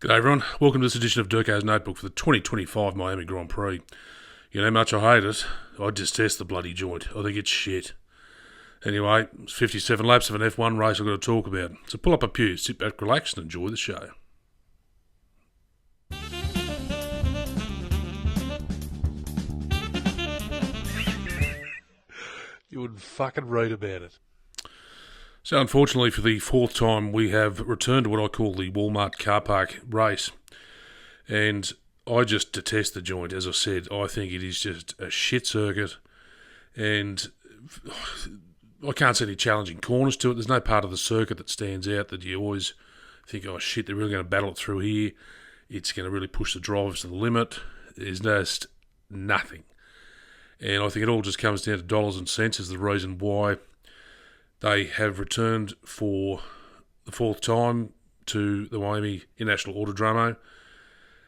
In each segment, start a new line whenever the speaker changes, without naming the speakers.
G'day everyone, welcome to this edition of DURKO's Notebook for the 2025 Miami Grand Prix. You know how much I hate it, I detest the bloody joint. I think it's shit. Anyway, it's 57 laps of an F1 race I've got to talk about. So pull up a pew, sit back, relax and enjoy the show. You wouldn't fucking read about it. So unfortunately for the fourth time we have returned to what I call the Walmart car park race. And I just detest the joint, as I said. I think it is just a shit circuit. And I can't see any challenging corners to it. There's no part of the circuit that stands out that you always think, oh shit, they're really going to battle it through here. It's going to really push the drivers to the limit. There's just nothing. And I think it all just comes down to dollars and cents as the reason why they have returned for the fourth time to the Miami International Autodromo.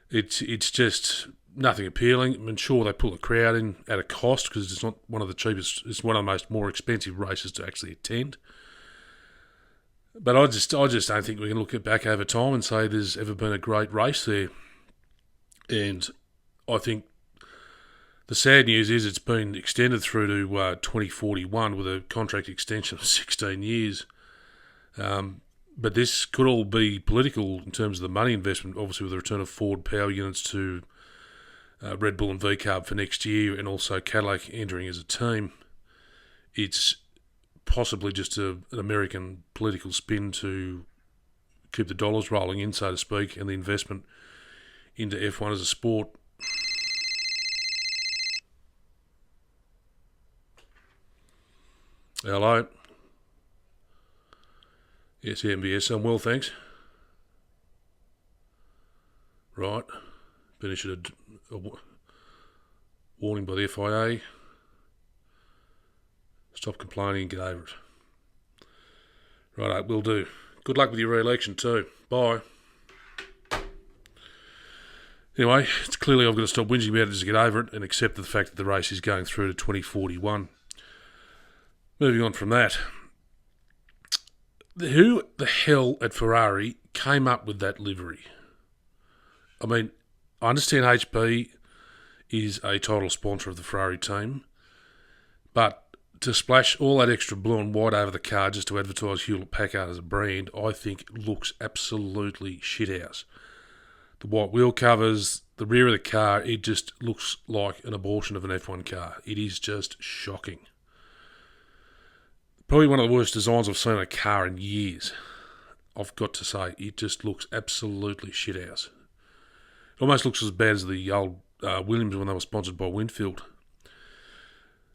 It's just nothing appealing. I mean, sure, they pull the crowd in at a cost because it's not one of the cheapest, it's one of the more expensive races to actually attend. But I just don't think we can look back over time and say there's ever been a great race there. And I think the sad news is it's been extended through to 2041 with a contract extension of 16 years. But this could all be political in terms of the money investment, obviously with the return of Ford power units to Red Bull and VCARB for next year and also Cadillac entering as a team. It's possibly just an American political spin to keep the dollars rolling in, so to speak, and the investment into F1 as a sport. Hello. Yes, MBS. I'm well, thanks. Right. Been issued a warning by the FIA. Stop complaining and get over it. Right, will do. Good luck with your re-election too. Bye. Anyway, it's clearly I've got to stop whinging about it just to get over it and accept the fact that the race is going through to 2041. Moving on from that, who the hell at Ferrari came up with that livery? I mean, I understand HP is a title sponsor of the Ferrari team, but to splash all that extra blue and white over the car just to advertise Hewlett-Packard as a brand, I think looks absolutely shithouse. The white wheel covers, the rear of the car, it just looks like an abortion of an F1 car. It is just shocking. Probably one of the worst designs I've seen in a car in years. I've got to say, it just looks absolutely shithouse. It almost looks as bad as the old Williams when they were sponsored by Winfield.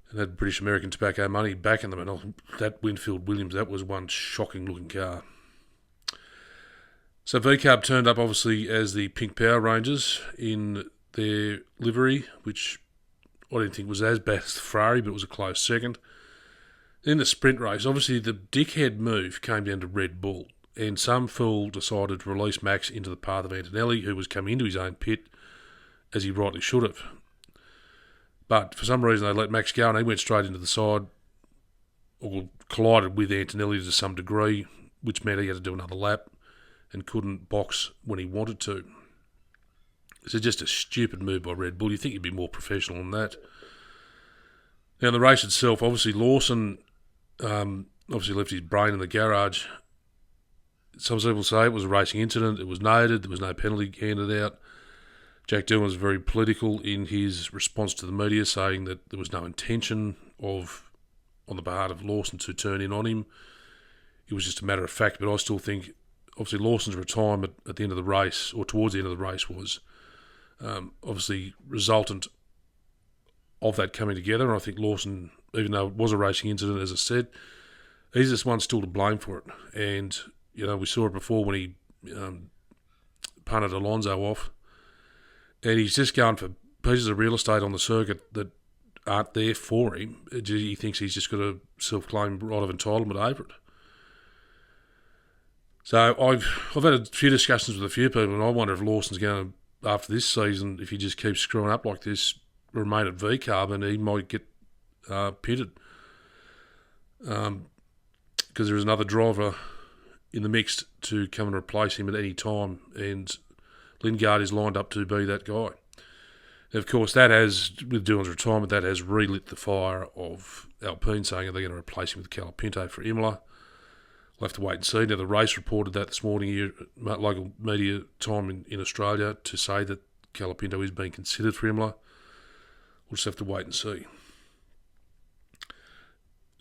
And had British American tobacco money backing them. And that Winfield Williams, that was one shocking looking car. So VCARB turned up obviously as the Pink Power Rangers in their livery, which I didn't think was as bad as the Ferrari, but it was a close second. In the sprint race, obviously the dickhead move came down to Red Bull, and some fool decided to release Max into the path of Antonelli, who was coming into his own pit, as he rightly should have. But for some reason they let Max go, and he went straight into the side, or collided with Antonelli to some degree, which meant he had to do another lap, and couldn't box when he wanted to. So just a stupid move by Red Bull. You'd think you'd be more professional than that. Now, in the race itself, obviously Lawson obviously left his brain in the garage. Some people say it was a racing incident. It was noted. There was no penalty handed out. Jack Dillon was very political in his response to the media, saying that there was no intention on the part of Lawson to turn in on him. It was just a matter of fact. But I still think, obviously, Lawson's retirement at the end of the race, or towards the end of the race, was obviously resultant of that coming together. And I think Lawson, even though it was a racing incident, as I said, he's just one still to blame for it. And, you know, we saw it before when he punted Alonso off. And he's just going for pieces of real estate on the circuit that aren't there for him. He thinks he's just got a self-claimed right of entitlement over it. So I've had a few discussions with a few people, and I wonder if Lawson's going to, after this season, if he just keeps screwing up like this, remain at VCARB, and he might get pitted. Because there is another driver in the mix to come and replace him at any time. And Lingard is lined up to be that guy. Of course, that has, with Doohan's retirement, that has relit the fire of Alpine saying they're going to replace him with Colapinto for Imola. We'll have to wait and see. Now, the race reported that this morning here, local media time in Australia, to say that Colapinto is being considered for Imola. We'll just have to wait and see.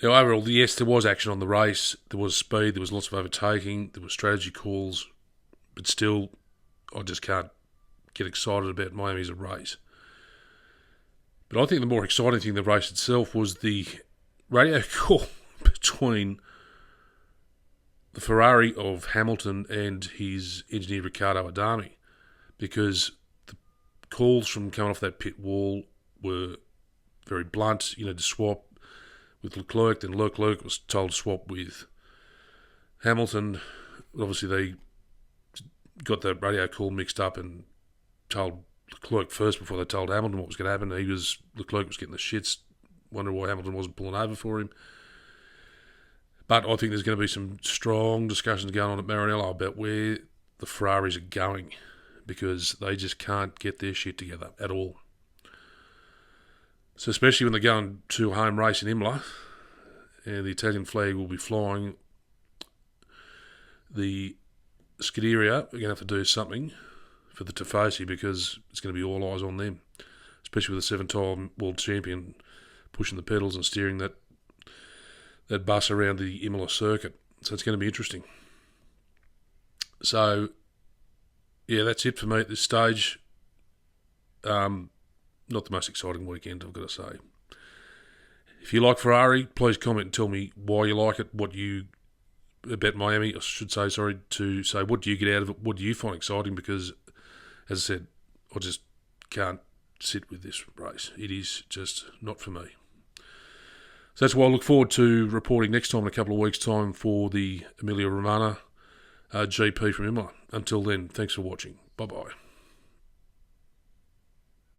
Now, overall, yes, there was action on the race. There was speed. There was lots of overtaking. There were strategy calls. But still, I just can't get excited about Miami as a race. But I think the more exciting thing in the race itself was the radio call between the Ferrari of Hamilton and his engineer Riccardo Adami, because the calls from coming off that pit wall were very blunt. To swap with Leclerc, then Leclerc was told to swap with Hamilton. Obviously, they got that radio call mixed up and told Leclerc first before they told Hamilton what was going to happen. Leclerc was getting the shits, wondering why Hamilton wasn't pulling over for him. But I think there's going to be some strong discussions going on at Maranello about where the Ferraris are going, because they just can't get their shit together at all. So especially when they're going to a home race in Imola, and the Italian flag will be flying, the Scuderia are going to have to do something for the Tifosi, because it's going to be all eyes on them, especially with a 7-time world champion pushing the pedals and steering that bus around the Imola circuit. So it's going to be interesting. So, yeah, that's it for me at this stage. Not the most exciting weekend, I've got to say. If you like Ferrari, please comment and tell me why you like it, about Miami, I should say, to say what do you get out of it, what do you find exciting, because, as I said, I just can't sit with this race. It is just not for me. So that's why I look forward to reporting next time in a couple of weeks' time for the Emilia Romagna GP from Imola. Until then, thanks for watching. Bye-bye.